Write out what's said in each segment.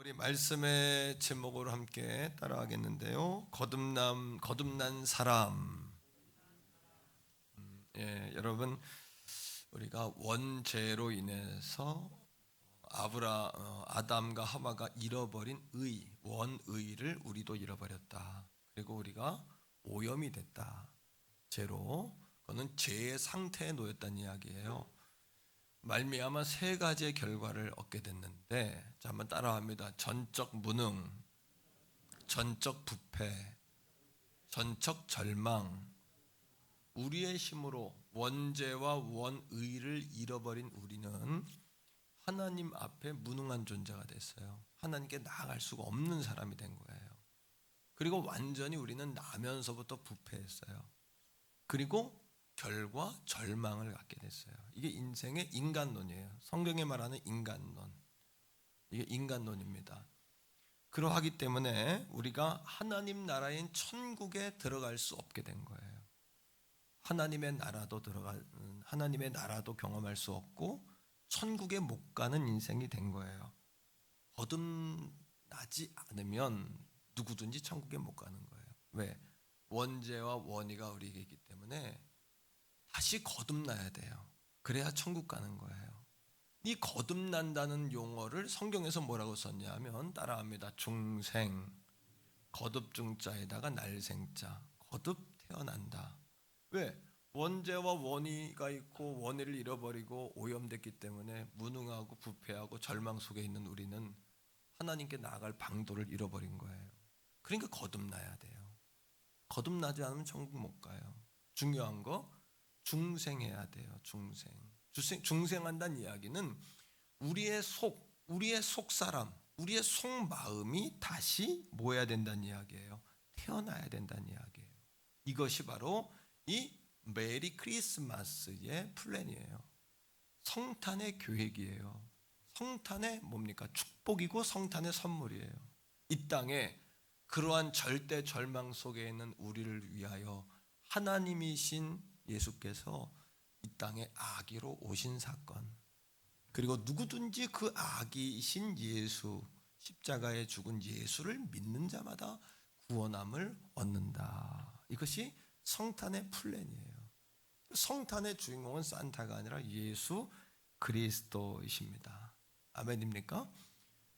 우리 말씀의 제목으로 함께 따라가겠는데요. 거듭난 사람. 여러분, 우리가 원죄로 인해서 아담과 하와가 잃어버린 원의를 우리도 잃어버렸다. 그리고 우리가 오염이 됐다. 죄로. 그거는 죄의 상태에 놓였다는 이야기예요. 말미암아 세 가지의 결과를 얻게 됐는데, 자, 한번 따라합니다. 전적 무능, 전적 부패, 전적 절망. 우리의 힘으로 원죄와 원의를 잃어버린 우리는 하나님 앞에 무능한 존재가 됐어요. 하나님께 나아갈 수가 없는 사람이 된 거예요. 그리고 완전히 우리는 나면서부터 부패했어요. 그리고 결과 절망을 갖게 됐어요. 이게 인생의 인간론이에요. 성경에 말하는 인간론. 이게 인간론입니다. 그러하기 때문에 우리가 하나님 나라인 천국에 들어갈 수 없게 된 거예요. 하나님의 나라도 경험할 수 없고 천국에 못 가는 인생이 된 거예요. 거듭나지 않으면 누구든지 천국에 못 가는 거예요. 왜? 원죄와 원의가 우리에게 있기 때문에 다시 거듭나야 돼요. 그래야 천국 가는 거예요. 이 거듭난다는 용어를 성경에서 뭐라고 썼냐면 따라합니다. 중생, 거듭중자에다가 날생자, 거듭 태어난다. 왜? 원죄와 원의가 있고 원의를 잃어버리고 오염됐기 때문에 무능하고 부패하고 절망 속에 있는 우리는 하나님께 나아갈 방도를 잃어버린 거예요. 그러니까 거듭나야 돼요. 거듭나지 않으면 천국 못 가요. 중요한 거 중생해야 돼요. 중생한다는 이야기는 우리의 속사람, 우리의 속마음이 다시 뭐 해야 된다는 이야기예요. 태어나야 된다는 이야기예요. 이것이 바로 이 메리 크리스마스의 플랜이에요. 성탄의 계획이에요. 성탄의 뭡니까? 축복이고 성탄의 선물이에요. 이 땅에 그러한 절대 절망 속에 있는 우리를 위하여 하나님이신 예수께서 이 땅에 아기로 오신 사건, 그리고 누구든지 그 아기이신 예수, 십자가에 죽은 예수를 믿는 자마다 구원함을 얻는다. 이것이 성탄의 플랜이에요. 성탄의 주인공은 산타가 아니라 예수 그리스도이십니다. 아멘입니까?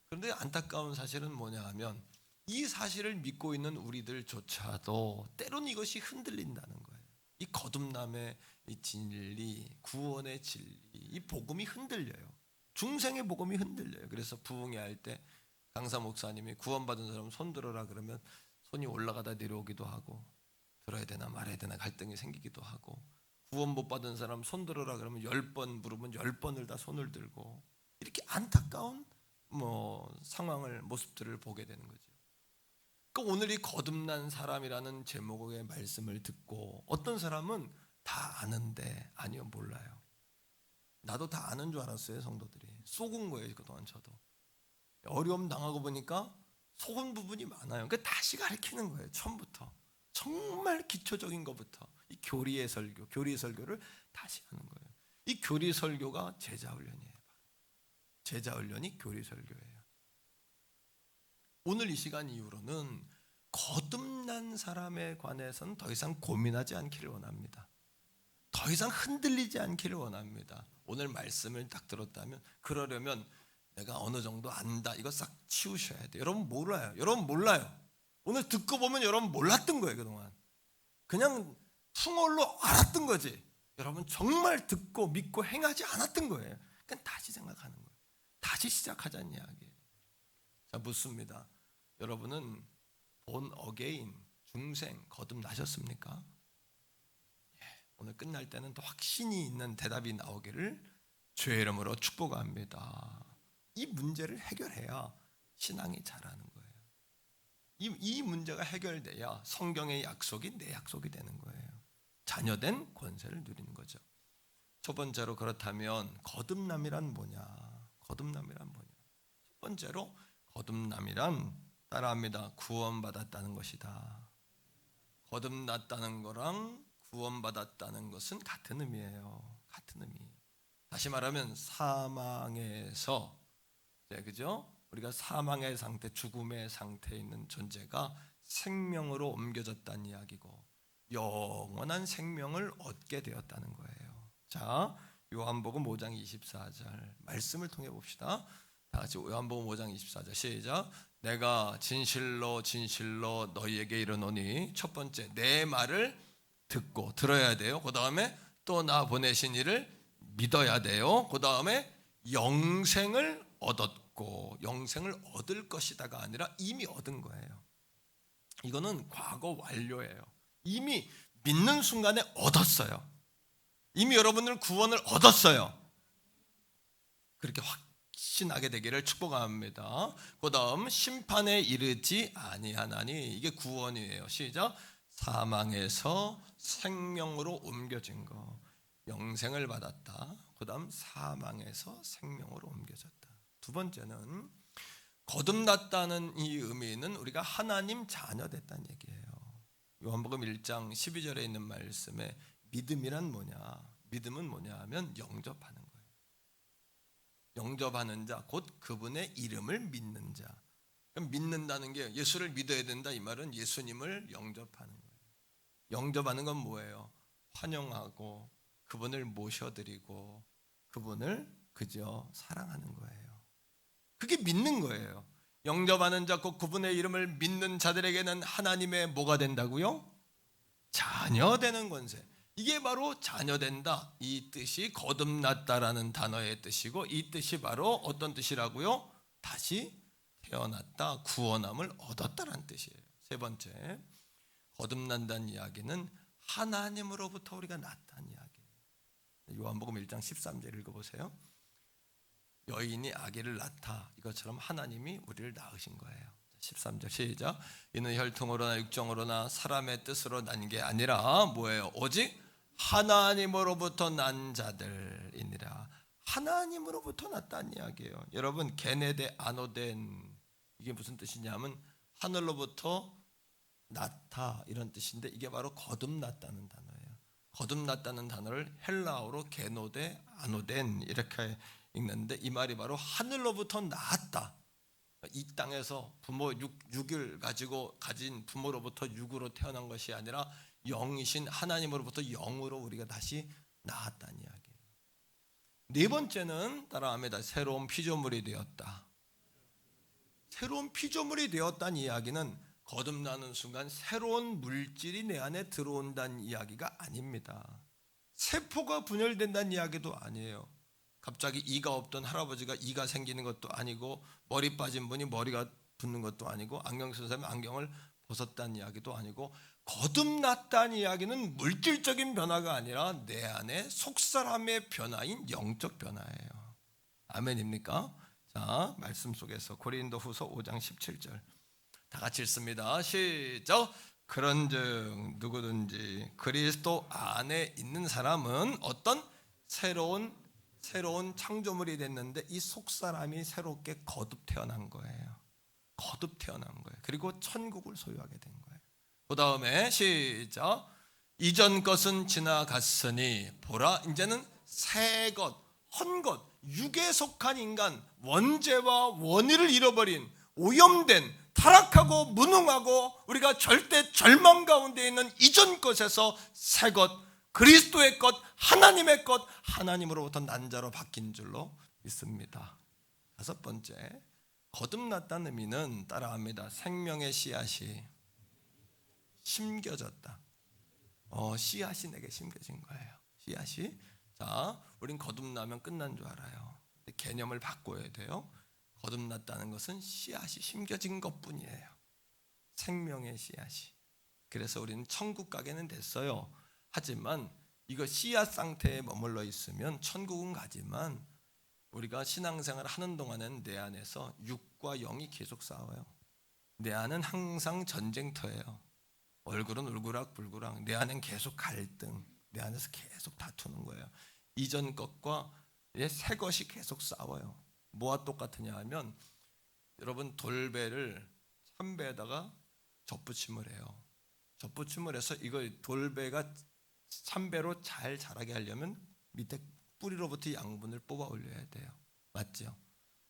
그런데 안타까운 사실은 뭐냐 하면 이 사실을 믿고 있는 우리들조차도 때론 이것이 흔들린다는 거예요. 이 거듭남의 이 진리, 구원의 진리, 이 복음이 흔들려요. 중생의 복음이 흔들려요. 그래서 부흥회 할 때 강사 목사님이 구원받은 사람 손 들어라 그러면 손이 올라가다 내려오기도 하고, 들어야 되나 말아야 되나 갈등이 생기기도 하고, 구원 못 받은 사람 손 들어라 그러면 10번 물으면 10번을 다 손을 들고, 이렇게 안타까운 상황을, 모습들을 보게 되는 거죠. 그러니까 오늘 이 거듭난 사람이라는 제목의 말씀을 듣고 어떤 사람은 다 아는데 아니요, 몰라요. 나도 다 아는 줄 알았어요. 성도들이 속은 거예요. 그동안 저도 어려움 당하고 보니까 속은 부분이 많아요. 그러니까 다시 가르치는 거예요. 처음부터 정말 기초적인 것부터 이 교리의 설교를 다시 하는 거예요. 이 교리 설교가 제자 훈련이에요. 제자 훈련이 교리 설교예요. 오늘 이 시간 이후로는 거듭난 사람에 관해서는 더 이상 고민하지 않기를 원합니다. 더 이상 흔들리지 않기를 원합니다. 오늘 말씀을 딱 들었다면, 그러려면 내가 어느 정도 안다, 이거 싹 치우셔야 돼요. 여러분 몰라요. 오늘 듣고 보면 여러분 몰랐던 거예요. 그동안 그냥 풍월로 알았던 거지, 여러분 정말 듣고 믿고 행하지 않았던 거예요. 그러니까 다시 생각하는 거예요. 다시 시작하자는 이야기예요. 자, 묻습니다. 여러분은 본 어게인, 중생, 거듭나셨습니까? 오늘 끝날 때는 또 확신이 있는 대답이 나오기를 주의 이름으로 축복합니다. 이 문제를 해결해야 신앙이 자라는 거예요. 이 문제가 해결돼야 성경의 약속이 내 약속이 되는 거예요. 자녀된 권세를 누리는 거죠. 첫 번째로, 그렇다면 거듭남이란 뭐냐? 첫 번째로 거듭남이란 따라합니다. 구원받았다는 것이다. 거듭났다는 거랑 구원받았다는 것은 같은 의미예요. 같은 의미. 다시 말하면 사망에서, 그죠? 우리가 사망의 상태, 죽음의 상태에 있는 존재가 생명으로 옮겨졌다는 이야기고 영원한 생명을 얻게 되었다는 거예요. 자, 요한복음 5장 24절 말씀을 통해 봅시다. 다 같이 요한복음 5장 24절 시작. 내가 진실로 진실로 너희에게 이르노니, 첫 번째 내 말을 듣고 들어야 돼요. 그 다음에 또 나 보내신 이를 믿어야 돼요. 그 다음에 영생을 얻었고, 영생을 얻을 것이다가 아니라 이미 얻은 거예요. 이거는 과거 완료예요. 이미 믿는 순간에 얻었어요. 이미 여러분들 구원을 얻었어요. 그렇게 확신하게 되기를 축복합니다. 그 다음 심판에 이르지 아니하나니, 이게 구원이에요. 시작. 사망에서 생명으로 옮겨진 거, 영생을 받았다. 그 다음 사망에서 생명으로 옮겨졌다. 두 번째는 거듭났다는 이 의미는 우리가 하나님 자녀 됐다는 얘기예요. 요한복음 1장 12절에 있는 말씀에 믿음이란 뭐냐, 믿음은 뭐냐 하면 영접하는 거예요. 영접하는 자, 곧 그분의 이름을 믿는 자. 그럼 믿는다는 게 예수를 믿어야 된다, 이 말은 예수님을 영접하는 거예요. 영접하는 건 뭐예요? 환영하고 그분을 모셔드리고 그분을 그저 사랑하는 거예요. 그게 믿는 거예요. 영접하는 자, 곧 그분의 이름을 믿는 자들에게는 하나님의 뭐가 된다고요? 자녀 되는 권세. 이게 바로 자녀 된다, 이 뜻이 거듭났다라는 단어의 뜻이고, 이 뜻이 바로 어떤 뜻이라고요? 다시 태어났다, 구원함을 얻었다라는 뜻이에요. 세 번째, 거듭난다는 이야기는 하나님으로부터 우리가 났다는 이야기예요. 요한복음 1장 13절 읽어보세요. 여인이 아기를 낳다, 이것처럼 하나님이 우리를 낳으신 거예요. 13절 시작. 이는 혈통으로나 육정으로나 사람의 뜻으로 난 게 아니라 뭐예요? 오직 하나님으로부터 난 자들이니라. 하나님으로부터 났다는 이야기예요. 여러분, 게네데 아노덴, 이게 무슨 뜻이냐면 하늘로부터 났다, 이런 뜻인데, 이게 바로 거듭났다는 단어예요. 거듭났다는 단어를 헬라어로 게노데 아노덴 이렇게 읽는데, 이 말이 바로 하늘로부터 나았다. 이 땅에서 부모 육을 가지고 가진 부모로부터 육으로 태어난 것이 아니라 영이신 하나님으로부터 영으로 우리가 다시 나았다는 이야기예요. 네 번째는 따라합니다. 새로운 피조물이 되었다. 새로운 피조물이 되었다는 이야기는 거듭나는 순간 새로운 물질이 내 안에 들어온다는 이야기가 아닙니다. 세포가 분열된다는 이야기도 아니에요. 갑자기 이가 없던 할아버지가 이가 생기는 것도 아니고, 머리 빠진 분이 머리가 붙는 것도 아니고, 안경 쓴 사람이 안경을 벗었다는 이야기도 아니고, 거듭났다는 이야기는 물질적인 변화가 아니라 내 안에 속사람의 변화인 영적 변화예요. 아멘입니까? 자, 말씀 속에서 고린도후서 5장 17절 다 같이 읽습니다. 시작. 그런즉 누구든지 그리스도 안에 있는 사람은 어떤 새로운 창조물이 됐는데, 이 속사람이 새롭게 거듭 태어난 거예요. 거듭 태어난 거예요. 그리고 천국을 소유하게 된 거예요. 그 다음에 시작. 이전 것은 지나갔으니 보라, 이제는 새 것, 헌 것, 육에 속한 인간, 원죄와 원의를 잃어버린 오염된 타락하고 무능하고 우리가 절대 절망 가운데 있는 이전 것에서 새 것, 그리스도의 것, 하나님의 것, 하나님으로부터 난 자로 바뀐 줄로 믿습니다. 다섯 번째, 거듭났다는 의미는 따라합니다. 생명의 씨앗이 심겨졌다. 씨앗이 내게 심겨진 거예요. 씨앗이. 자, 우린 거듭나면 끝난 줄 알아요. 근데 개념을 바꿔야 돼요. 거듭났다는 것은 씨앗이 심겨진 것뿐이에요. 생명의 씨앗이. 그래서 우리는 천국 가게는 됐어요. 하지만 이거 씨앗 상태에 머물러 있으면 천국은 가지만, 우리가 신앙생활을 하는 동안은 내 안에서 육과 영이 계속 싸워요. 내 안은 항상 전쟁터예요. 얼굴은 울그락불그락, 내 안은 계속 갈등, 내 안에서 계속 다투는 거예요. 이전 것과 새 것이 계속 싸워요. 뭐와 똑같으냐 하면, 여러분 돌배를 참배에다가 접붙임을 해요. 접붙임을 해서 이걸 돌배가 참배로 잘 자라게 하려면 밑에 뿌리로부터 양분을 뽑아 올려야 돼요. 맞죠?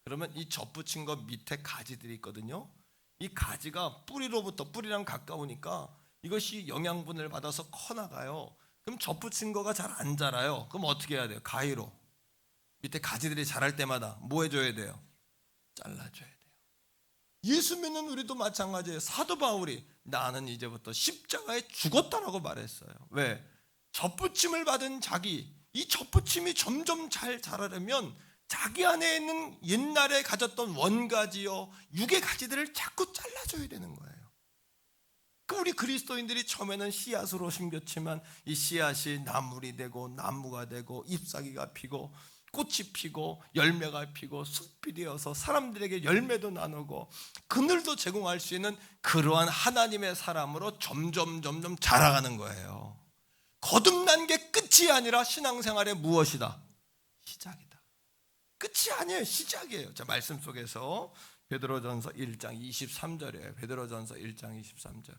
그러면 이 접붙인 거 밑에 가지들이 있거든요. 이 가지가 뿌리랑 가까우니까 이것이 영양분을 받아서 커나가요. 그럼 접붙인 거가 잘 안 자라요. 그럼 어떻게 해야 돼요? 가위로 밑에 가지들이 자랄 때마다 뭐 해줘야 돼요? 잘라줘야 돼요. 예수 믿는 우리도 마찬가지예요. 사도 바울이 나는 이제부터 십자가에 죽었다라고 말했어요. 왜? 접붙임을 받은 이 접붙임이 점점 잘 자라려면 자기 안에 있는 옛날에 가졌던 원가지요 육의 가지들을 자꾸 잘라줘야 되는 거예요. 우리 그리스도인들이 처음에는 씨앗으로 심겼지만 이 씨앗이 나물이 되고 나무가 되고 잎사귀가 피고 꽃이 피고 열매가 피고 숲이 되어서 사람들에게 열매도 나누고 그늘도 제공할 수 있는 그러한 하나님의 사람으로 점점 자라가는 거예요. 거듭난 게 끝이 아니라 신앙생활의 무엇이다? 시작이다. 끝이 아니에요. 시작이에요. 자, 말씀 속에서 베드로전서 1장 23절이에요. 베드로전서 1장 23절.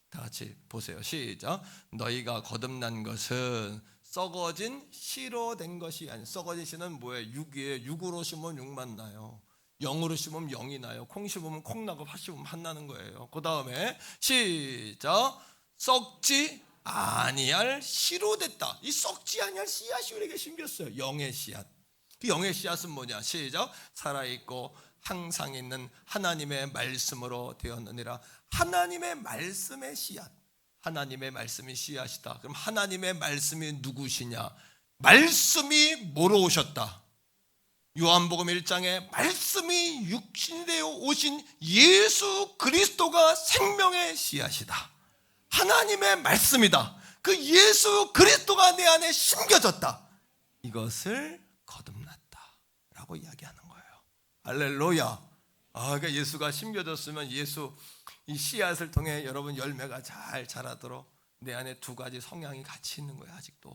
다 같이 보세요. 시작. 너희가 거듭난 것은 썩어진 씨로 된 것이 아니. 썩어진 씨는 뭐예요? 육이에요. 육으로 심으면 육만 나요. 영으로 심으면 영이 나요. 콩 심으면 콩 나고 팥 심으면 팥 나는 거예요. 그 다음에 시작. 썩지 아니할 씨로 됐다. 이 썩지 아니할 씨앗이 우리에게 심겼어요. 영의 씨앗. 그 영의 씨앗은 뭐냐? 시작. 살아있고 항상 있는 하나님의 말씀으로 되었느니라. 하나님의 말씀의 씨앗. 하나님의 말씀이 씨앗이다. 그럼 하나님의 말씀이 누구시냐? 말씀이 뭐로 오셨다? 요한복음 1장에 말씀이 육신이 되어 오신 예수 그리스도가 생명의 씨앗이다. 하나님의 말씀이다. 그 예수 그리스도가 내 안에 심겨졌다. 이것을 거듭났다라고 이야기하는 거예요. 할렐루야. 그러니까 예수가 심겨졌으면 이 씨앗을 통해 여러분 열매가 잘 자라도록 내 안에 두 가지 성향이 같이 있는 거예요. 아직도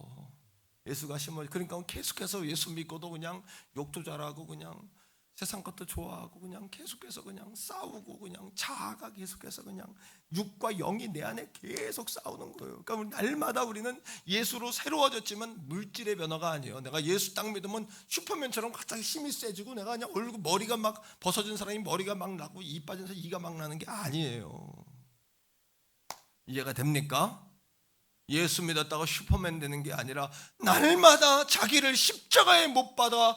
예수가 그러니까 계속해서 예수 믿고도 그냥 욕도 잘하고 그냥 세상 것도 좋아하고 그냥 계속해서 그냥 싸우고 그냥 자아가 계속해서 그냥 육과 영이 내 안에 계속 싸우는 거예요. 그러니까 날마다 우리는 예수로 새로워졌지만 물질의 변화가 아니에요. 내가 예수 딱 믿으면 슈퍼맨처럼 갑자기 힘이 세지고 내가 그냥 머리가 막 벗어진 사람이 머리가 막 나고 이 빠진 사람이 이가 막 나는 게 아니에요. 이해가 됩니까? 예수 믿었다고 슈퍼맨 되는 게 아니라 날마다 자기를 십자가에 못 박아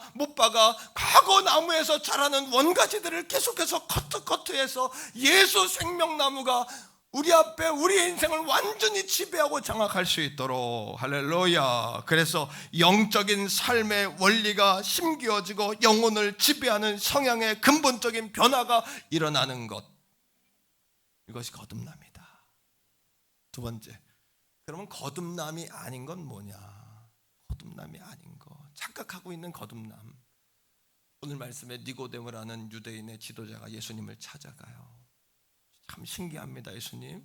과거 나무에서 자라는 원가지들을 계속해서 커트해서 예수 생명나무가 우리 앞에 우리의 인생을 완전히 지배하고 장악할 수 있도록. 할렐루야. 그래서 영적인 삶의 원리가 심겨지고 영혼을 지배하는 성향의 근본적인 변화가 일어나는 것, 이것이 거듭남이다. 두 번째, 그러면 거듭남이 아닌 건 뭐냐? 거듭남이 아닌 거, 착각하고 있는 거듭남. 오늘 말씀에 니고데모라는 유대인의 지도자가 예수님을 찾아가요. 참 신기합니다. 예수님,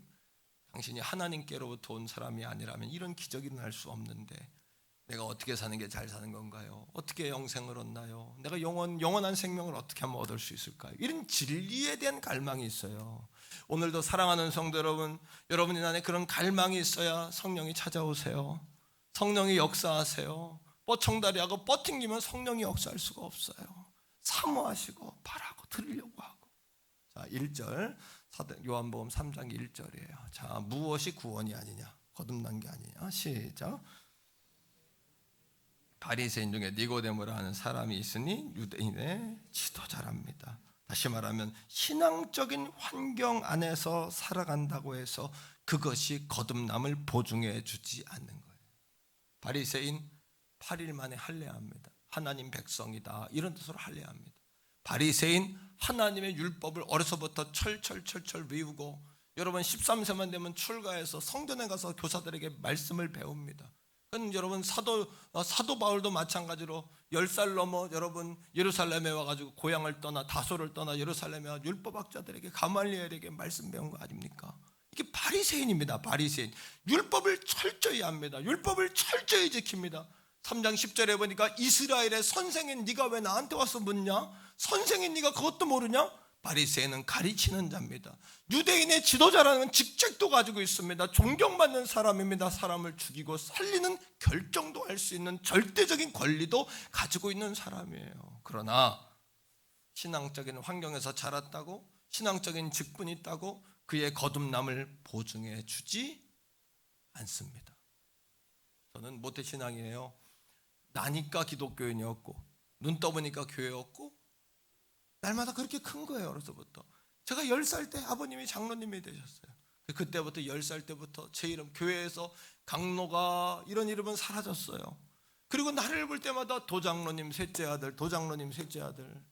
당신이 하나님께로부터 온 사람이 아니라면 이런 기적이 일어날 수 없는데 내가 어떻게 사는 게 잘 사는 건가요? 어떻게 영생을 얻나요? 내가 영원한 생명을 어떻게 하면 얻을 수 있을까요? 이런 진리에 대한 갈망이 있어요. 오늘도 사랑하는 성도 여러분, 여러분이 안에 그런 갈망이 있어야 성령이 찾아오세요. 성령이 역사하세요. 뻗청다리하고 뻗팅기면 성령이 역사할 수가 없어요. 사모하시고 바라고 들으려고 하고. 자, 1절 요한복음 3장 1절이에요. 자, 무엇이 구원이 아니냐? 거듭난 게 아니냐? 시작. 바리새인 중에 니고데모라 하는 사람이 있으니 유대인의 지도자랍니다. 다시 말하면 신앙적인 환경 안에서 살아간다고 해서 그것이 거듭남을 보증해 주지 않는 거예요. 바리새인 8일 만에 할례합니다. 하나님 백성이다 이런 뜻으로 할례합니다. 바리새인 하나님의 율법을 어려서부터 철철 외우고 여러분 13세만 되면 출가해서 성전에 가서 교사들에게 말씀을 배웁니다. 그건 여러분 사도 바울도 마찬가지로 10살 넘어 여러분 예루살렘에 와가지고 고향을 떠나 다소를 떠나 예루살렘에 와 율법학자들에게 가말리엘에게 말씀 배운 거 아닙니까? 이게 바리새인입니다. 바리새인. 율법을 철저히 합니다. 율법을 철저히 지킵니다. 3장 10절에 보니까 이스라엘의 선생인 네가 왜 나한테 와서 묻냐? 선생인 네가 그것도 모르냐? 바리새인은 가르치는 자입니다. 유대인의 지도자라는 직책도 가지고 있습니다. 존경받는 사람입니다. 사람을 죽이고 살리는 결정도 할 수 있는 절대적인 권리도 가지고 있는 사람이에요. 그러나 신앙적인 환경에서 자랐다고, 신앙적인 직분이 있다고 그의 거듭남을 보증해 주지 않습니다. 저는 모태신앙이에요. 나니까 기독교인이었고 눈 떠보니까 교회였고 날마다 그렇게 큰 거예요. 어려서부터. 제가 10살 때 아버님이 장로님이 되셨어요. 그때부터 10살 때부터 제 이름, 교회에서 강로가 이런 이름은 사라졌어요. 그리고 나를 볼 때마다 도장로님 셋째 아들, 도장로님 셋째 아들,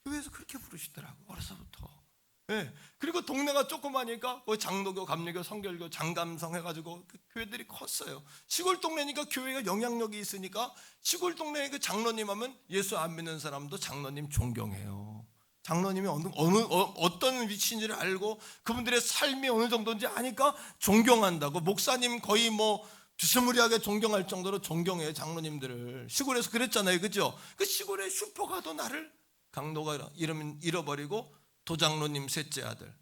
교회에서 그렇게 부르시더라고. 어려서부터. 네. 그리고 동네가 조그마니까 장로교, 감리교, 성결교, 장감성 해가지고 그 교회들이 컸어요. 시골 동네니까 교회가 영향력이 있으니까 시골 동네에 그 장로님 하면 예수 안 믿는 사람도 장로님 존경해요. 장로님이 어떤 위치인지를 알고 그분들의 삶이 어느 정도인지 아니까 존경한다고. 목사님 거의 비스무리하게 존경할 정도로 존경해요. 장로님들을. 시골에서 그랬잖아요. 그죠? 그 시골에 슈퍼 가도 나를 강도가 이름 잃어버리고 도장로님 셋째 아들,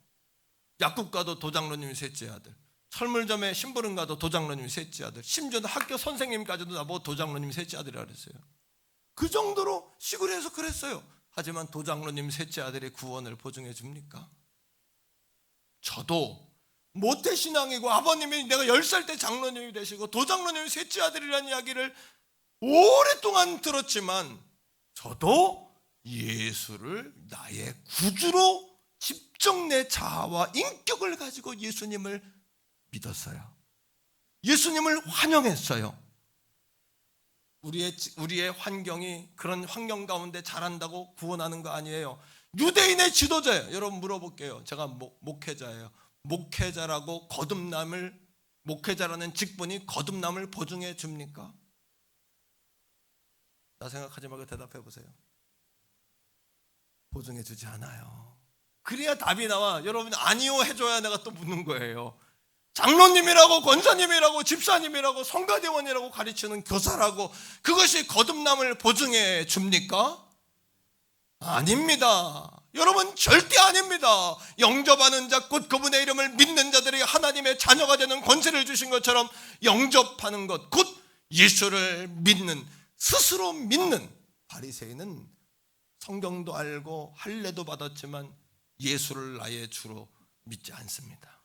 약국 가도 도장로님 셋째 아들, 철물점에 심부름 가도 도장로님 셋째 아들, 심지어 학교 선생님까지도 나보고 도장로님 셋째 아들이라 그랬어요. 그 정도로 시골에서 그랬어요. 하지만 도장로님 셋째 아들의 구원을 보증해 줍니까? 저도 모태신앙이고 아버님이 내가 10살 때 장로님이 되시고 도장로님이 셋째 아들이라는 이야기를 오랫동안 들었지만 저도 예수를 나의 구주로 직접 내 자아와 인격을 가지고 예수님을 믿었어요. 예수님을 환영했어요. 우리의 환경이 그런 환경 가운데 자란다고 구원하는 거 아니에요. 유대인의 지도자예요. 여러분 물어볼게요. 제가 목회자예요. 목회자라고 목회자라는 직분이 거듭남을 보증해 줍니까? 나 생각하지 말고 대답해 보세요. 보증해 주지 않아요. 그래야 답이 나와. 여러분 아니요 해줘야 내가 또 묻는 거예요. 장로님이라고 권사님이라고 집사님이라고 성가대원이라고 가르치는 교사라고 그것이 거듭남을 보증해 줍니까? 아닙니다. 여러분 절대 아닙니다. 영접하는 자 곧 그분의 이름을 믿는 자들이 하나님의 자녀가 되는 권세를 주신 것처럼 영접하는 것 곧 예수를 믿는, 스스로 믿는 바리새인은 성경도 알고 할례도 받았지만 예수를 나의 주로 믿지 않습니다.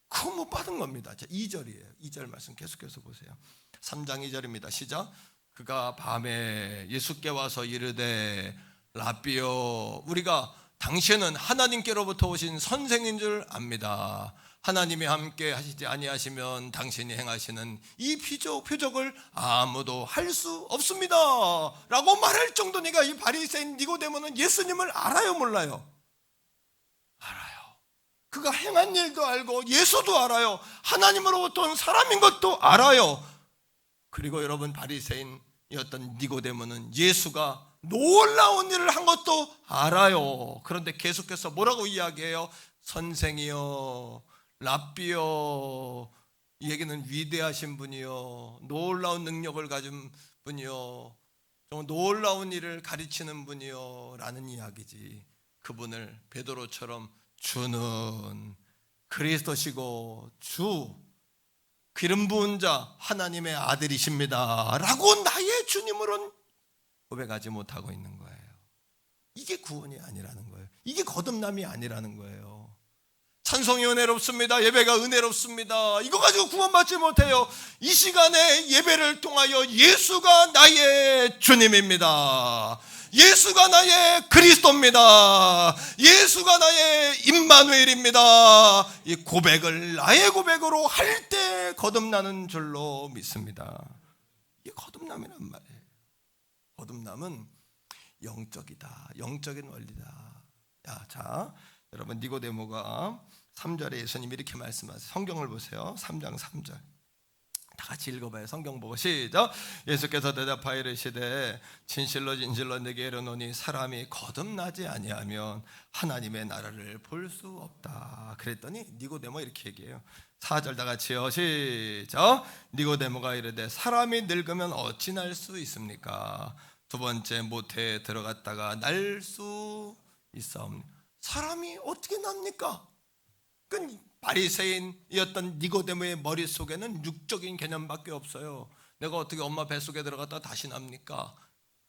그거 못 받은 겁니다. 2절이에요. 2절 말씀 계속해서 보세요. 3장 2절입니다. 시작. 그가 밤에 예수께 와서 이르되 라삐요, 우리가 당신은 하나님께로부터 오신 선생인 줄 압니다. 하나님이 함께 하시지 아니하시면 당신이 행하시는 이 표적을 아무도 할 수 없습니다 라고 말할 정도니까 이 바리새인 니고데모는 예수님을 알아요, 몰라요? 알아요. 그가 행한 일도 알고 예수도 알아요. 하나님으로부터 온 사람인 것도 알아요. 그리고 여러분 바리새인이었던 니고데모는 예수가 놀라운 일을 한 것도 알아요. 그런데 계속해서 뭐라고 이야기해요? 선생이요, 랍비요, 이 얘기는 위대하신 분이요, 놀라운 능력을 가진 분이요, 정말 놀라운 일을 가르치는 분이요 라는 이야기지. 그분을 베드로처럼 주는 그리스도시고 주 기름 부은 자 하나님의 아들이십니다 라고 나의 주님으로는 고백하지 못하고 있는 거예요. 이게 구원이 아니라는 거예요. 이게 거듭남이 아니라는 거예요. 찬송이 은혜롭습니다. 예배가 은혜롭습니다. 이거 가지고 구원받지 못해요. 이 시간에 예배를 통하여 예수가 나의 주님입니다. 예수가 나의 그리스도입니다. 예수가 나의 임마누엘입니다. 이 고백을 나의 고백으로 할 때 거듭나는 줄로 믿습니다. 이게 거듭남이란 말이에요. 거듭남은 영적이다. 영적인 원리다. 자, 여러분 니고데모가 3절에 예수님이 이렇게 말씀하세요. 성경을 보세요. 3장 3절. 다 같이 읽어봐요. 성경 보고 시작. 예수께서 대답하여 이르시되 진실로 진실로 내게 이르노니 사람이 거듭나지 아니하면 하나님의 나라를 볼 수 없다. 그랬더니 니고데모 이렇게 얘기해요. 4절 다 같이요. 시작. 니고데모가 이르되 사람이 늙으면 어찌 날 수 있습니까? 두 번째 모태에 들어갔다가 날 수 있사옵니다. 사람이 어떻게 납니까? 그 바리새인이었던 니고데모의 머릿속에는 육적인 개념밖에 없어요. 내가 어떻게 엄마 뱃속에 들어갔다 다시 납니까?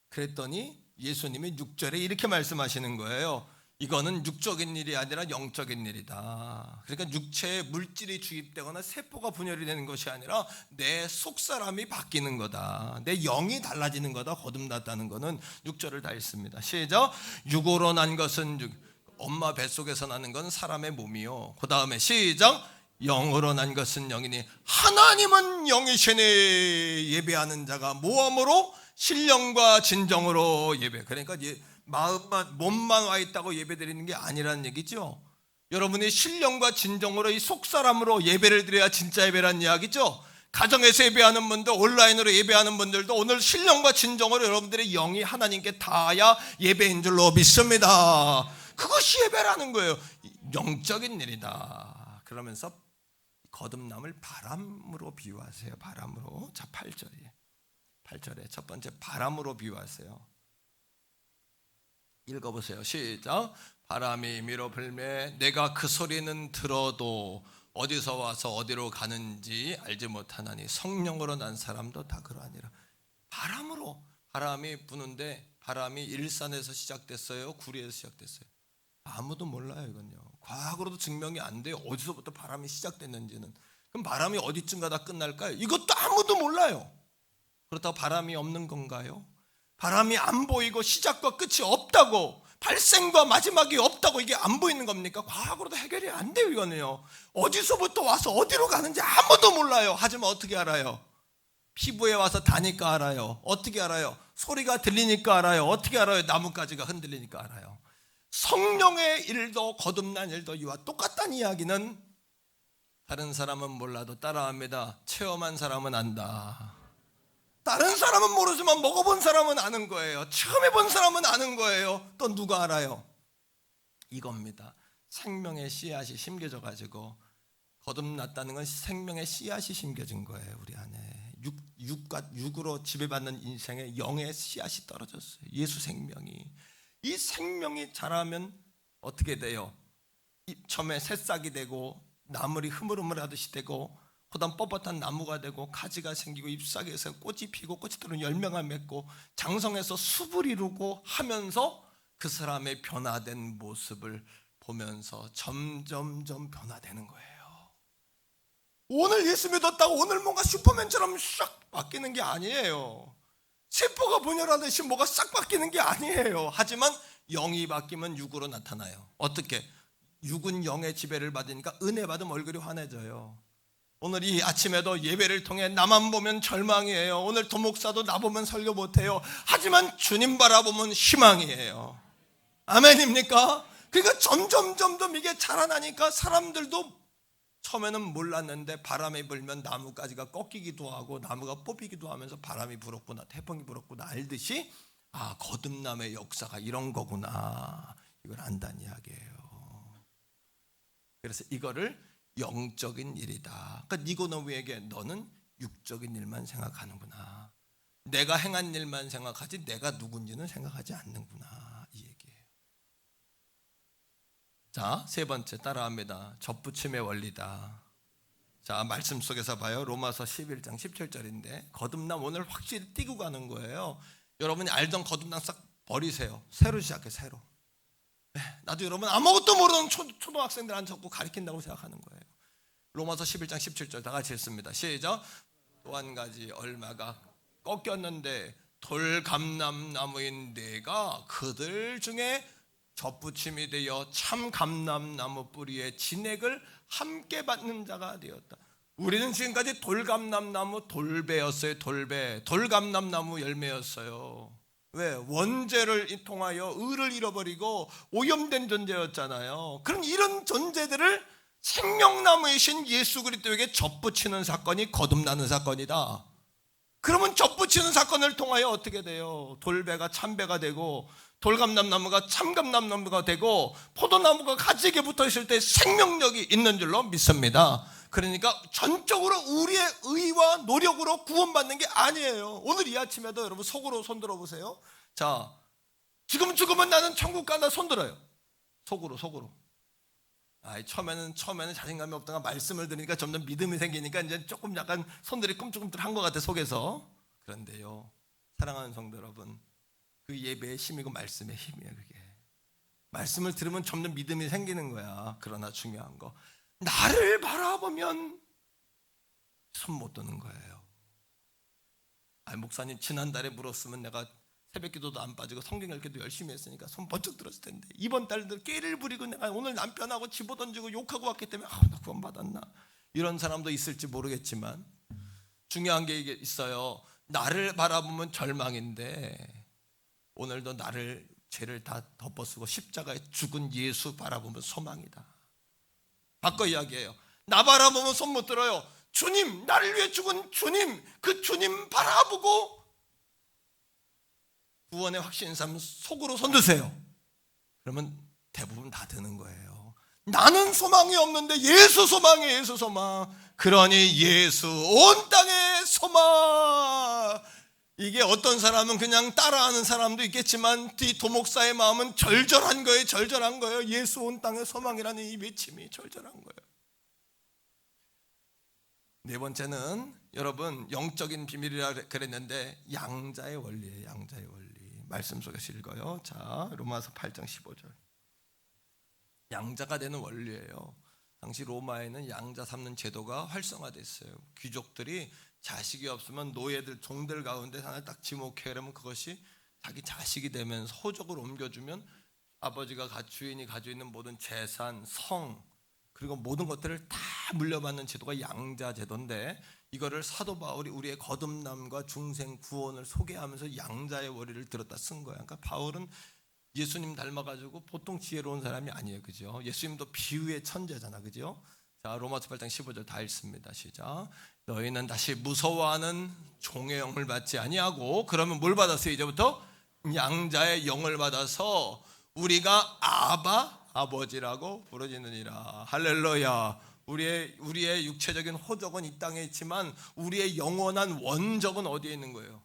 그랬더니 예수님이 6절에 이렇게 말씀하시는 거예요. 이거는 육적인 일이 아니라 영적인 일이다. 그러니까 육체에 물질이 주입되거나 세포가 분열이 되는 것이 아니라 내 속사람이 바뀌는 거다. 내 영이 달라지는 거다. 거듭났다는 거는 6절을 다 읽습니다. 시작. 육으로 난 것은 엄마 뱃속에서 나는 건 사람의 몸이요. 그 다음에 시작. 영으로 난 것은 영이니 하나님은 영이시니 예배하는 자가 모함으로 신령과 진정으로 예배. 그러니까 마음만 몸만 와 있다고 예배드리는 게 아니라는 얘기죠. 여러분이 신령과 진정으로 이 속사람으로 예배를 드려야 진짜 예배라는 이야기죠. 가정에서 예배하는 분들, 온라인으로 예배하는 분들도 오늘 신령과 진정으로 여러분들의 영이 하나님께 닿아야 예배인 줄로 믿습니다. 그것이 예배라는 거예요. 영적인 일이다. 그러면서 거듭남을 바람으로 비유하세요. 바람으로. 자, 8절에 첫 번째 바람으로 비유하세요. 읽어보세요. 시작. 바람이 밀어 불매 내가 그 소리는 들어도 어디서 와서 어디로 가는지 알지 못하나니 성령으로 난 사람도 다 그러하니라. 바람으로. 바람이 부는데 바람이 일산에서 시작됐어요? 구리에서 시작됐어요? 아무도 몰라요. 이건요. 과학으로도 증명이 안 돼요. 어디서부터 바람이 시작됐는지는. 그럼 바람이 어디쯤 가다 끝날까요? 이것도 아무도 몰라요. 그렇다고 바람이 없는 건가요? 바람이 안 보이고 시작과 끝이 없다고, 발생과 마지막이 없다고 이게 안 보이는 겁니까? 과학으로도 해결이 안 돼요. 이거는요. 어디서부터 와서 어디로 가는지 아무도 몰라요. 하지만 어떻게 알아요? 피부에 와서 닿으니까 알아요. 어떻게 알아요? 소리가 들리니까 알아요. 어떻게 알아요? 나뭇가지가 흔들리니까 알아요. 성령의 일도 거듭난 일도 이와 똑같다는 이야기는 다른 사람은 몰라도 따라합니다. 체험한 사람은 안다. 다른 사람은 모르지만 먹어본 사람은 아는 거예요. 처음 해본 사람은 아는 거예요. 또 누가 알아요? 이겁니다. 생명의 씨앗이 심겨져 가지고 거듭났다는 건 생명의 씨앗이 심겨진 거예요. 우리 안에 육으로 지배받는 인생에 영의 씨앗이 떨어졌어요. 예수 생명이. 이 생명이 자라면 어떻게 돼요? 처음에 새싹이 되고 나물이 흐물흐물하듯이 되고 그다음 뻣뻣한 나무가 되고 가지가 생기고 잎사귀에서 꽃이 피고 꽃이 들은 열매가 맺고 장성에서 숲을 이루고 하면서 그 사람의 변화된 모습을 보면서 점점점 변화되는 거예요. 오늘 예수 믿었다고 오늘 뭔가 슈퍼맨처럼 싹 바뀌는 게 아니에요. 세포가 분열하듯이 뭐가 싹 바뀌는 게 아니에요. 하지만 영이 바뀌면 육으로 나타나요. 어떻게? 육은 영의 지배를 받으니까 은혜 받으면 얼굴이 환해져요. 오늘 이 아침에도 예배를 통해 나만 보면 절망이에요. 오늘 도목사도 나 보면 설교 못해요. 하지만 주님 바라보면 희망이에요. 아멘입니까? 그러니까 점점 이게 자라나니까 사람들도 처음에는 몰랐는데 바람이 불면 나뭇가지가 꺾이기도 하고 나무가 뽑히기도 하면서 바람이 불었구나, 태풍이 불었구나 알듯이 아, 거듭남의 역사가 이런 거구나, 이걸 안다는 이야기예요. 그래서 이거를 영적인 일이다. 그러니까 니고노무에게 너는 육적인 일만 생각하는구나. 내가 행한 일만 생각하지 내가 누군지는 생각하지 않는구나, 이 얘기예요. 자, 세 번째 따라합니다. 접붙임의 원리다. 자, 말씀 속에서 봐요. 로마서 11장 17절인데 거듭남 오늘 확실히 띄고 가는 거예요. 여러분이 알던 거듭남 싹 버리세요. 새로 시작해, 새로. 나도 여러분 아무것도 모르는 초등학생들 앉혀서 가르친다고 생각하는 거예요. 로마서 11장 17절 다 같이 읽습니다. 시작. 또 한 가지 얼마가 꺾였는데 돌감람나무인 내가 그들 중에 접붙임이 되어 참 감람나무 뿌리에 진액을 함께 받는 자가 되었다. 우리는 지금까지 돌감람나무 돌배였어요. 돌감람나무 열매였어요. 왜? 원죄를 통하여 의를 잃어버리고 오염된 존재였잖아요. 그럼 이런 존재들을 생명나무이신 예수 그리스도에게 접붙이는 사건이 거듭나는 사건이다. 그러면 접붙이는 사건을 통하여 어떻게 돼요? 돌배가 참배가 되고 돌감람나무가 참감람나무가 되고 포도나무가 가지에게 붙어있을 때 생명력이 있는 줄로 믿습니다. 그러니까 전적으로 우리의 의와 노력으로 구원받는 게 아니에요. 오늘 이 아침에도 여러분 속으로 손들어 보세요. 자, 지금 죽으면 나는 천국 간다 손 들어요. 속으로. 처음에는 자신감이 없다가 말씀을 들으니까 점점 믿음이 생기니까 이제 조금 약간 손들이 꿈틀꿈틀한 것 같아 속에서. 그런데요, 사랑하는 성도 여러분, 그 예배의 힘이고 말씀의 힘이에요. 그게 말씀을 들으면 점점 믿음이 생기는 거야. 그러나 중요한 거, 나를 바라보면 손 못 드는 거예요. 목사님 지난달에 물었으면 내가 새벽기도도 안 빠지고 성경 읽기도 열심히 했으니까 손 번쩍 들었을 텐데, 이번 달도 깨를 부리고 내가 오늘 남편하고 집어던지고 욕하고 왔기 때문에 나 구원 받았나, 이런 사람도 있을지 모르겠지만 중요한 게 있어요. 나를 바라보면 절망인데 오늘도 나를, 죄를 다 덮어쓰고 십자가에 죽은 예수 바라보면 소망이다. 바꿔 이야기해요. 나 바라보면 손 못 들어요. 주님, 나를 위해 죽은 주님, 그 주님 바라보고 구원의 확신삼 속으로 손 드세요. 그러면 대부분 다 드는 거예요. 나는 소망이 없는데 예수 소망이에요. 예수 소망. 그러니 예수 온 땅의 소망. 이게 어떤 사람은 그냥 따라하는 사람도 있겠지만 이 도목사의 마음은 절절한 거예요. 절절한 거예요. 예수 온 땅의 소망이라는 이 외침이 절절한 거예요. 네 번째는 여러분 영적인 비밀이라 그랬는데 양자의 원리예요. 양자의 원리. 말씀 속에서 읽어요. 자, 로마서 8장 15절. 양자가 되는 원리예요. 당시 로마에는 양자 삼는 제도가 활성화됐어요. 귀족들이 자식이 없으면 노예들, 종들 가운데 하나 딱 지목해, 그러면 그것이 자기 자식이 되면서 호적을 옮겨주면 아버지가 주인이 가지고 있는 모든 재산, 성, 그리고 모든 것들을 다 물려받는 제도가 양자 제도인데, 이거를 사도 바울이 우리의 거듭남과 중생 구원을 소개하면서 양자의 원리를 들었다 쓴 거야. 그러니까 바울은 예수님 닮아가지고 보통 지혜로운 사람이 아니에요. 그죠? 예수님도 비유의 천재잖아. 그죠? 자, 로마서 8장 15절 다 읽습니다. 시작. 너희는 다시 무서워하는 종의 영을 받지 아니하고, 그러면 뭘 받았어요? 이제부터 양자의 영을 받아서 우리가 아버지라고 부르짖느니라. 할렐루야. 우리의 육체적인 호적은 이 땅에 있지만 우리의 영원한 원적은 어디에 있는 거예요?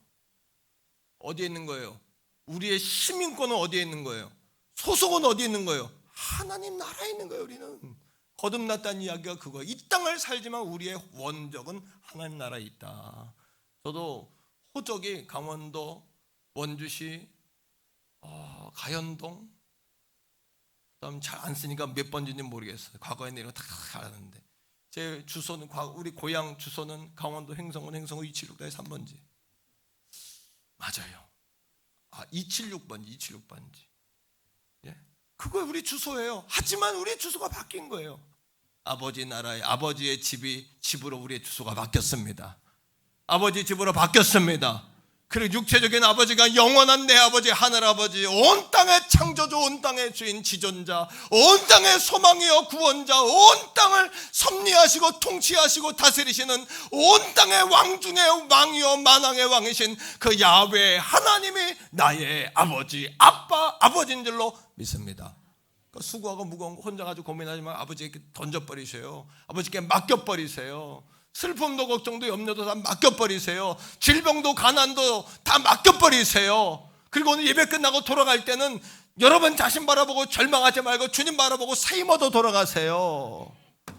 어디에 있는 거예요? 우리의 시민권은 어디에 있는 거예요? 소속은 어디에 있는 거예요? 하나님 나라에 있는 거예요. 우리는 거듭났다는 이야기가 그거예요. 이 땅을 살지만 우리의 원적은 하나님 나라에 있다. 저도 호적이 강원도 원주시 가연동, 그다음 잘 안 쓰니까 몇 번인지 모르겠어요. 과거에는 이런 거 다 알았는데, 제 주소는 우리 고향 주소는 강원도 횡성군 횡성구 276-3번지 맞아요. 276번지. 예, 그거 우리 주소예요. 하지만 우리 주소가 바뀐 거예요. 아버지 나라에 아버지의 집으로 우리의 주소가 바뀌었습니다. 아버지 집으로 바뀌었습니다. 그리고 육체적인 아버지가 영원한 내 아버지, 하늘아버지, 온 땅의 창조주, 온 땅의 주인, 지존자, 온 땅의 소망이요 구원자, 온 땅을 섭리하시고 통치하시고 다스리시는 온 땅의 왕 중의 왕이요 만왕의 왕이신 그 야훼 하나님이 나의 아버지, 아버지인 줄로 믿습니다. 수고하고 무거운 거 혼자 가지고 고민하지 마. 아버지에게 던져버리세요. 아버지께 맡겨버리세요. 슬픔도 걱정도 염려도 다 맡겨버리세요. 질병도 가난도 다 맡겨버리세요. 그리고 오늘 예배 끝나고 돌아갈 때는 여러분 자신 바라보고 절망하지 말고 주님 바라보고 새 얻어 돌아가세요.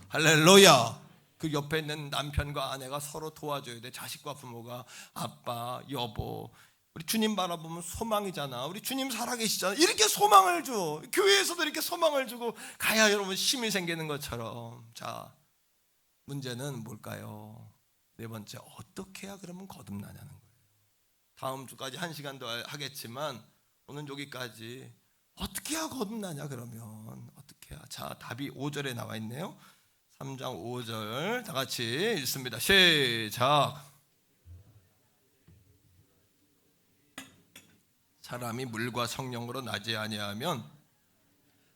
할렐루야. 그 옆에 있는 남편과 아내가 서로 도와줘야 돼. 자식과 부모가 아빠, 여보, 우리 주님 바라보면 소망이잖아. 우리 주님 살아계시잖아. 이렇게 소망을 줘. 교회에서도 이렇게 소망을 주고 가야 여러분 힘이 생기는 것처럼. 자, 문제는 뭘까요? 네 번째, 어떻게 해야 그러면 거듭나냐는 거예요. 다음 주까지 1시간 더 하겠지만 오늘 여기까지. 어떻게 해야 거듭나냐 그러면 어떻게 해야? 자, 답이 5절에 나와 있네요. 3장 5절 다 같이 읽습니다. 시작. 사람이 물과 성령으로 나지 아니하면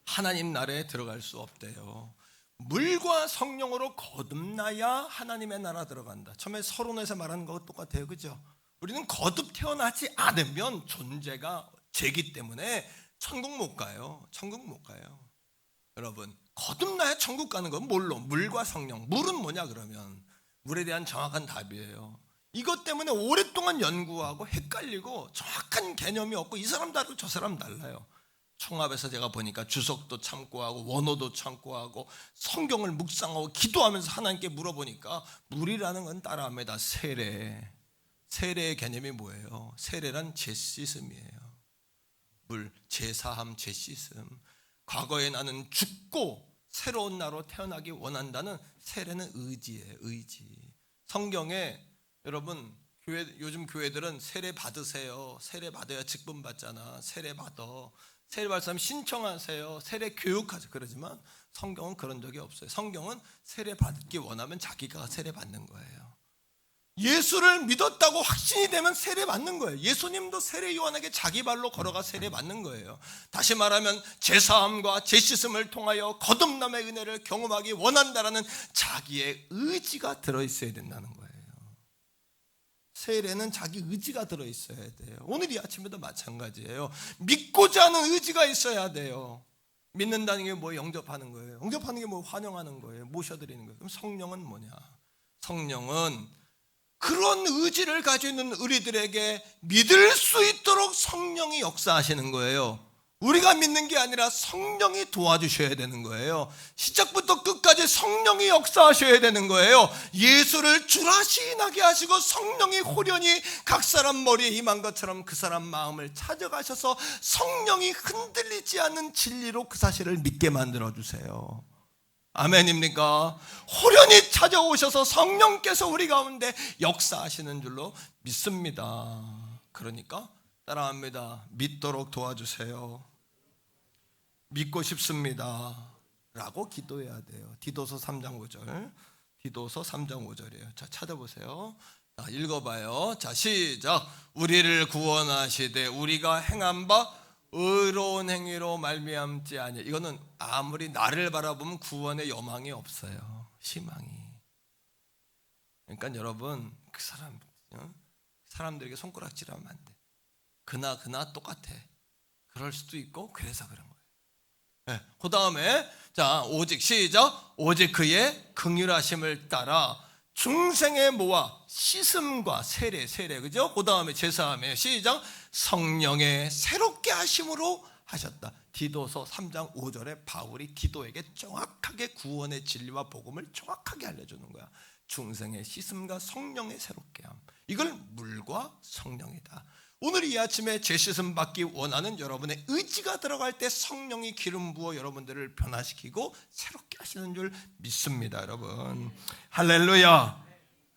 하나님 나라에 들어갈 수 없대요. 물과 성령으로 거듭나야 하나님의 나라 들어간다. 처음에 서론에서 말하는 거와 똑같아요. 그죠? 우리는 거듭 태어나지 않으면 존재가 죄기 때문에 천국 못 가요. 천국 못 가요. 여러분, 거듭나야 천국 가는 건 뭘로? 물과 성령. 물은 뭐냐 그러면? 물에 대한 정확한 답이에요. 이것 때문에 오랫동안 연구하고 헷갈리고 정확한 개념이 없고 이 사람 다르고 저 사람 달라요. 총합에서 제가 보니까 주석도 참고하고 원어도 참고하고 성경을 묵상하고 기도하면서 하나님께 물어보니까 물이라는 건 따라합니다. 세례. 세례의 개념이 뭐예요? 세례란 죄 씻음이에요. 물, 제사함, 제씻음. 과거에 나는 죽고 새로운 나로 태어나기 원한다는 세례는 의지예요. 의지. 성경에 여러분 요즘 교회들은 세례 받으세요. 세례 받아야 직분 받잖아. 세례 받아. 세례 받을 사람 신청하세요. 세례 교육하세요. 그러지만 성경은 그런 적이 없어요. 성경은 세례 받기 원하면 자기가 세례 받는 거예요. 예수를 믿었다고 확신이 되면 세례 받는 거예요. 예수님도 세례 요한에게 자기 발로 걸어가 세례 받는 거예요. 다시 말하면 제사함과 제씻음을 통하여 거듭남의 은혜를 경험하기 원한다라는 자기의 의지가 들어있어야 된다는 거예요. 세례는 자기 의지가 들어있어야 돼요. 오늘 이 아침에도 마찬가지예요. 믿고자 하는 의지가 있어야 돼요. 믿는다는 게 뭐 영접하는 거예요. 영접하는 게 뭐 환영하는 거예요. 모셔드리는 거예요. 그럼 성령은 뭐냐? 성령은 그런 의지를 가지고 있는 우리들에게 믿을 수 있도록 성령이 역사하시는 거예요. 우리가 믿는 게 아니라 성령이 도와주셔야 되는 거예요. 시작부터 끝까지 성령이 역사하셔야 되는 거예요. 예수를 주라 시인하게 하시고 성령이 호련히 각 사람 머리에 임한 것처럼 그 사람 마음을 찾아가셔서 성령이 흔들리지 않는 진리로 그 사실을 믿게 만들어주세요. 아멘입니까? 호련히 찾아오셔서 성령께서 우리 가운데 역사하시는 줄로 믿습니다. 그러니까 따라합니다. 믿도록 도와주세요. 믿고 싶습니다 라고 기도해야 돼요. 디도서 3장 5절. 디도서 3장 5절이에요. 자, 찾아보세요. 자, 읽어봐요. 자, 시작. 우리를 구원하시되 우리가 행한 바 의로운 행위로 말미암지 아니. 이거는 아무리 나를 바라보면 구원의 여망이 없어요. 희망이. 그러니까 여러분 그 사람들에게 손가락질하면 안 돼. 그나 똑같아. 그럴 수도 있고 그래서 그런 거예요. 네, 그 다음에 자 오직 시작. 오직 그의 긍휼하심을 따라 중생의 모아 씻음과 세례 그죠? 그 다음에 제사함에 시작. 성령의 새롭게 하심으로 하셨다. 디도서 3장 5절에 바울이 디도에게 정확하게 구원의 진리와 복음을 정확하게 알려주는 거야. 중생의 씻음과 성령의 새롭게 함. 이걸 물과 성령이다. 오늘 이 아침에 제씻음 받기 원하는 여러분의 의지가 들어갈 때 성령이 기름 부어 여러분들을 변화시키고 새롭게 하시는 줄 믿습니다. 여러분 할렐루야.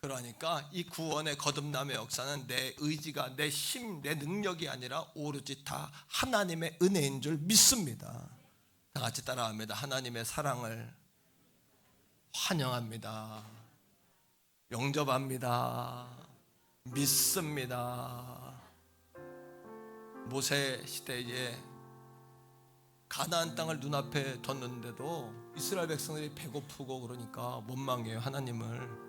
그러니까 이 구원의 거듭남의 역사는 내 의지가 내 힘, 내 능력이 아니라 오로지 다 하나님의 은혜인 줄 믿습니다. 다 같이 따라합니다. 하나님의 사랑을 환영합니다. 영접합니다. 믿습니다. 모세 시대에 가나안 땅을 눈앞에 뒀는데도 이스라엘 백성들이 배고프고 그러니까 원망해요. 하나님을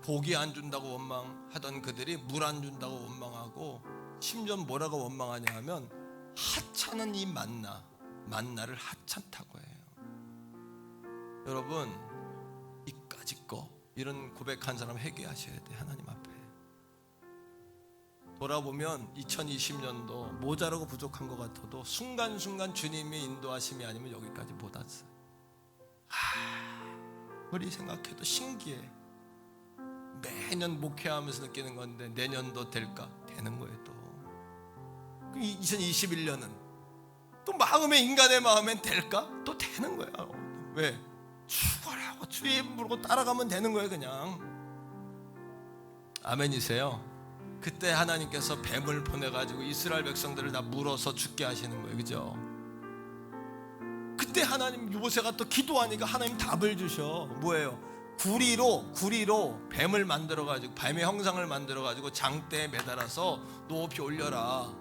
고기 안 준다고 원망하던 그들이 물 안 준다고 원망하고 심지어 뭐라고 원망하냐 하면 하찮은 이 만나를 하찮다고 해요. 여러분 이까짓 거 이런 고백한 사람 회개하셔야 돼. 하나님 앞에 돌아보면 2020년도 모자라고 부족한 것 같아도 순간순간 주님의 인도하심이 아니면 여기까지 못 왔어요. 우리 생각해도 신기해. 매년 목회하면서 느끼는 건데 내년도 될까? 되는 거예요. 또 2021년은 또 인간의 마음엔 될까? 또 되는 거야. 왜? 죽어라고 주의 부르고 따라가면 되는 거예요. 그냥 아멘이세요. 그때 하나님께서 뱀을 보내가지고 이스라엘 백성들을 다 물어서 죽게 하시는 거예요. 그죠? 그때 하나님 모세가 또 기도하니까 하나님 답을 주셔. 뭐예요? 구리로 뱀을 만들어가지고 뱀의 형상을 만들어가지고 장대에 매달아서 높이 올려라.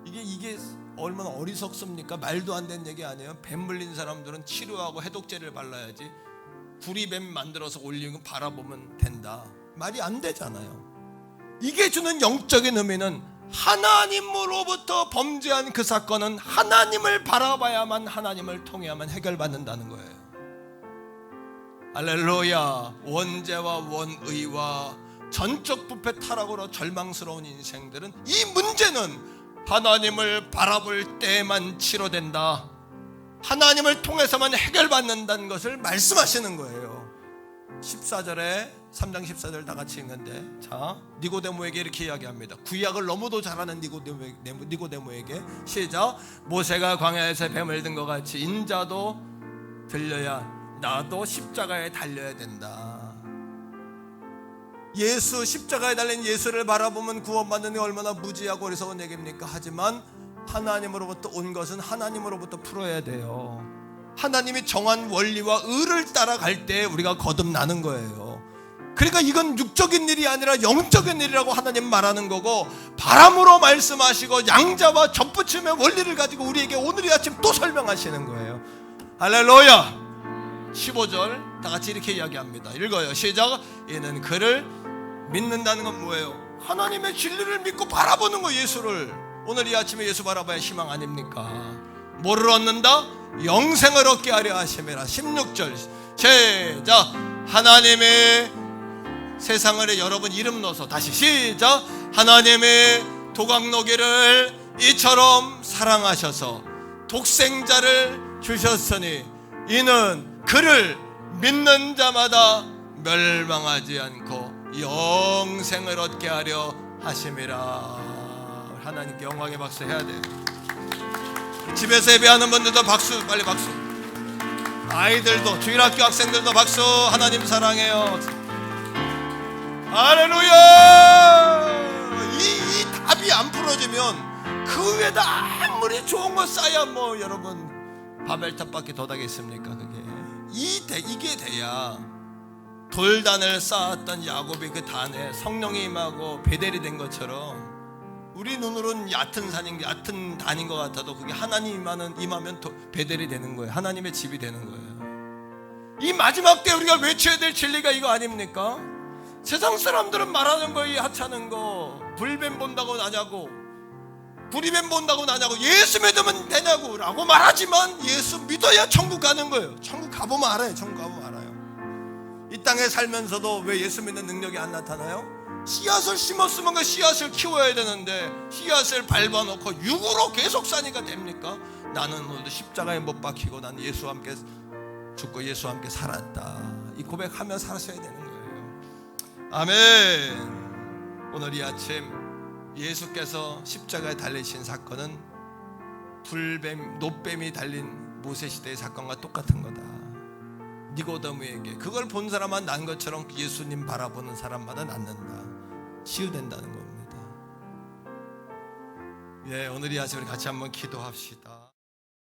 이게 얼마나 어리석습니까? 말도 안 되는 얘기 아니에요? 뱀 물린 사람들은 치료하고 해독제를 발라야지 구리뱀 만들어서 올리고 바라보면 된다. 말이 안 되잖아요. 이게 주는 영적인 의미는 하나님으로부터 범죄한 그 사건은 하나님을 바라봐야만 하나님을 통해야만 해결받는다는 거예요. 할렐루야. 원죄와 원의와 전적 부패 타락으로 절망스러운 인생들은 이 문제는 하나님을 바라볼 때만 치료된다. 하나님을 통해서만 해결받는다는 것을 말씀하시는 거예요. 14절에 3장 14절 다 같이 읽는데, 자, 니고데모에게 이렇게 이야기합니다. 구약을 너무도 잘하는 니고데모에게 시작. 모세가 광야에서 뱀을 든 것 같이 인자도 들려야 나도 십자가에 달려야 된다. 예수, 십자가에 달린 예수를 바라보면 구원받는 게 얼마나 무지하고 어리석은 얘기입니까? 하지만 하나님으로부터 온 것은 하나님으로부터 풀어야 돼요. 하나님이 정한 원리와 의를 따라갈 때 우리가 거듭나는 거예요. 그러니까 이건 육적인 일이 아니라 영적인 일이라고 하나님 말하는 거고, 바람으로 말씀하시고 양자와 접붙임의 원리를 가지고 우리에게 오늘 이 아침 또 설명하시는 거예요. 할렐루야. 15절 다 같이 이렇게 이야기합니다. 읽어요. 시작. 이는 그를 믿는다는 건 뭐예요? 하나님의 진리를 믿고 바라보는 거, 예수를. 오늘 이 아침에 예수 바라봐야 희망 아닙니까? 뭐를 얻는다? 영생을 얻게 하려 하심이라. 16절 시작. 하나님의 세상을 여러분 이름 넣어서 다시 시작. 하나님의 도각노기를 이처럼 사랑하셔서 독생자를 주셨으니 이는 그를 믿는 자마다 멸망하지 않고 영생을 얻게 하려 하심이라. 하나님께 영광의 박수 해야 돼요. 집에서 예배하는 분들도 박수, 빨리 박수. 아이들도, 주일학교 학생들도 박수. 하나님 사랑해요. 할렐루야. 이 답이 안 풀어지면 그 위에다 아무리 좋은 거 쌓야 뭐 여러분 바벨탑밖에 더 다겠습니까? 그게 이게 돼야 돌단을 쌓았던 야곱이 그 단에 성령이 임하고 베델이 된 것처럼 우리 눈으로는 얕은 단인 것 같아도 그게 하나님 임하면 베델이 되는 거예요. 하나님의 집이 되는 거예요. 이 마지막 때 우리가 외쳐야 될 진리가 이거 아닙니까? 세상 사람들은 말하는 거, 이 하찮은 거, 불뱀 본다고 나냐고, 구리뱀 본다고 나냐고, 예수 믿으면 되냐고 라고 말하지만 예수 믿어야 천국 가는 거예요. 천국 가보면 알아요. 천국 가보면 알아요. 이 땅에 살면서도 왜 예수 믿는 능력이 안 나타나요? 씨앗을 심었으면 그 씨앗을 키워야 되는데 씨앗을 밟아놓고 육으로 계속 사니까 됩니까? 나는 오늘도 십자가에 못 박히고 난 예수와 함께 죽고 예수와 함께 살았다. 이 고백하며 살아셔야 되는 거예요. 아멘. 오늘 이 아침 예수께서 십자가에 달리신 사건은 불뱀, 노뱀이 달린 모세시대의 사건과 똑같은 거다. 니고데모에게 그걸 본 사람만 난 것처럼 예수님 바라보는 사람마다 낫는다. 치유된다는 겁니다. 예, 오늘 이 아침 우리 같이 한번 기도합시다.